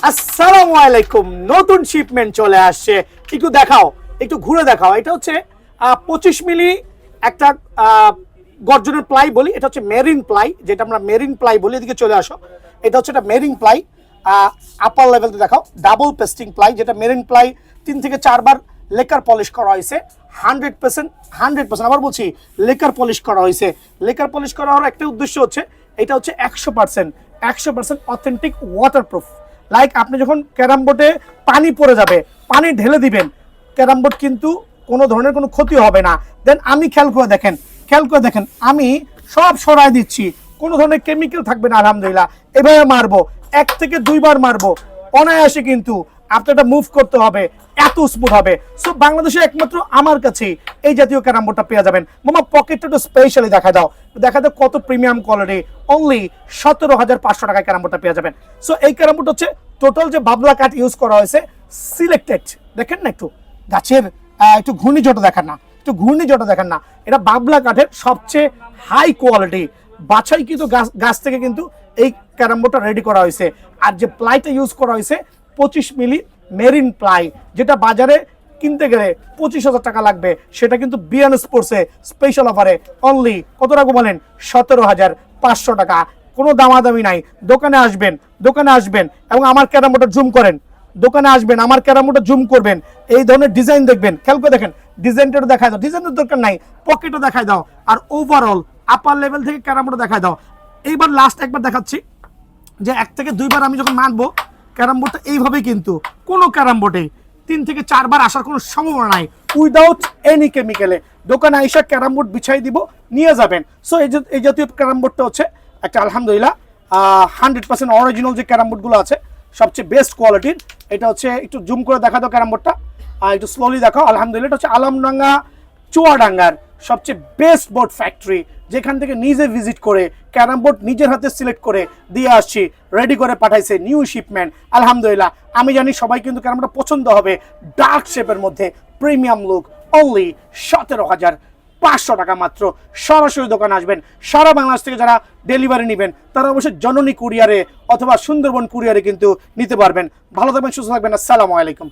আসসালামু আলাইকুম। নতুন শিপমেন্ট চলে আসছে, একটু দেখাও, একটু ঘুরে দেখাও। এটা হচ্ছে 25 মিলি একটা গর্জনের প্লাই বলি, এটা হচ্ছে মেরিন প্লাই, যেটা আমরা মেরিন প্লাই বলি। এদিকে চলে আসো, এটা হচ্ছে একটা মেরিন প্লাই। আপার লেভেলতে দেখাও, ডাবল পেস্টিং প্লাই, যেটা মেরিন প্লাই 3 থেকে 4 বার লেকার পলিশ করা হয়েছে। 100% আবার বলছি, লেকার পলিশ করা হয়েছে। লেকার পলিশ করা হওয়ার একটা উদ্দেশ্য হচ্ছে, এটা হচ্ছে 100% অথেন্টিক ওয়াটারপ্রুফ। লাইক আপনি যখন ক্যারাম বোর্ডে পানি পড়ে যাবে, পানি ঢেলে দিবেন, ক্যারাম বোর্ড কিন্তু কোনো ধরনের কোনো ক্ষতি হবে না। দেন আমি খেয়াল করে দেখেন, আমি সব সরাই দিচ্ছি, কোনো ধরনের কেমিক্যাল থাকবে না। আলহামদুলিল্লাহ, এভাবে মারবো, 1 থেকে 2 বার মারবো, অনায়াসে কিন্তু আপনারটা মুভ করতে হবে, এত স্মুথ হবে। সো বাংলাদেশে একমাত্র আমার কাছে এই জাতীয় ক্যারাম বোর্ডটা পেয়ে যাবেন। মামা পকেটটা একটু স্পেশালি দেখা দাও কত প্রিমিয়াম কোয়ালিটি। অনলি 17,500 টাকায় ক্যারাম বোর্ডটা পেয়ে যাবেন। সো এই ক্যারাম বোর্ড হচ্ছে টোটাল যে বাবলা কাঠ ইউজ করা হয়েছে, সিলেক্টেড। দেখেন না একটু গাছের একটু ঘূর্ণিঝড়টা দেখেন না, এটা বাবলা কাঠের সবচেয়ে হাই কোয়ালিটি বাছাই কিন্তু গাছ থেকে কিন্তু এই ক্যারাম বোর্ডটা রেডি করা হয়েছে। আর যে প্লাইটা ইউজ করা হয়েছে 25 মিলি মেরিন প্লাই, যেটা বাজারে কিনতে গেলে 25,000 টাকা লাগবে, সেটা কিন্তু বিয়ান স্পোর্টসে স্পেশাল অফারে অনলি কত টাকা বলেন, 17,500 টাকা। কোনো দামাদামি নাই। দোকানে আসবেন এবং আমার ক্যারাম বোর্ডটা জুম করেন, দোকানে আসবেন, আমার ক্যারাম বোর্ডটা জুম করবেন, এই ধরনের ডিজাইন দেখবেন। খেয়াল করে দেখেন, ডিজাইনটা দেখায় দাও, ডিজাইনের দরকার নাই, পকেটও দেখায় দাও, আর ওভারঅল আপার লেভেল থেকে ক্যারাম বোর্ডটা দেখায় দাও। এইবার লাস্ট একবার দেখাচ্ছি যে 1 থেকে 2 বার আমি যখন মারবো ক্যারাম বোর্ডটা এইভাবেই, কিন্তু কোনো ক্যারাম বোর্ডে 3 থেকে 4 বার আসার কোনো সম্ভাবনা নাই, উইদাউট এনি কেমিক্যালে। দোকানে আইসা ক্যারাম বোর্ড বিছাই দিব, নিয়ে যাবেন। সো এই জাতীয় ক্যারাম বোর্ডটা হচ্ছে একটা আলহামদুলিল্লাহ 100% অরিজিনাল যে ক্যারাম বোর্ডগুলো আছে, সবচেয়ে বেস্ট কোয়ালিটির। এটা হচ্ছে একটু জুম করে দেখা দাও ক্যারাম বোর্ডটা, একটু স্লোলি দেখাও। আলহামদুলিল্লাহ, এটা হচ্ছে আলমডাঙ্গা চুয়াডাঙ্গার সবচেয়ে বেস্ট বোর্ড ফ্যাক্টরি, যেখান থেকে নিজে ভিজিট করে ক্যারাম বোর্ড নিজের হাতে সিলেক্ট করে দিয়ে আসছি, রেডি করে পাঠাইছে নিউ শিপমেন্ট। আলহামদুলিল্লাহ, আমি জানি সবাই কিন্তু ক্যারাম বোর্ডটা পছন্দ হবে, ডার্ক শেপের মধ্যে প্রিমিয়াম লুক। অনলি 17,500 টাকা মাত্র। সরাসরি দোকানে আসবেন। সারা বাংলাদেশ থেকে যারা ডেলিভারি নেবেন তারা অবশ্যই জননী কুরিয়ারে অথবা সুন্দরবন কুরিয়ারে কিন্তু নিতে পারবেন। ভালো থাকবেন, সুস্থ থাকবেন। আসসালামু আলাইকুম।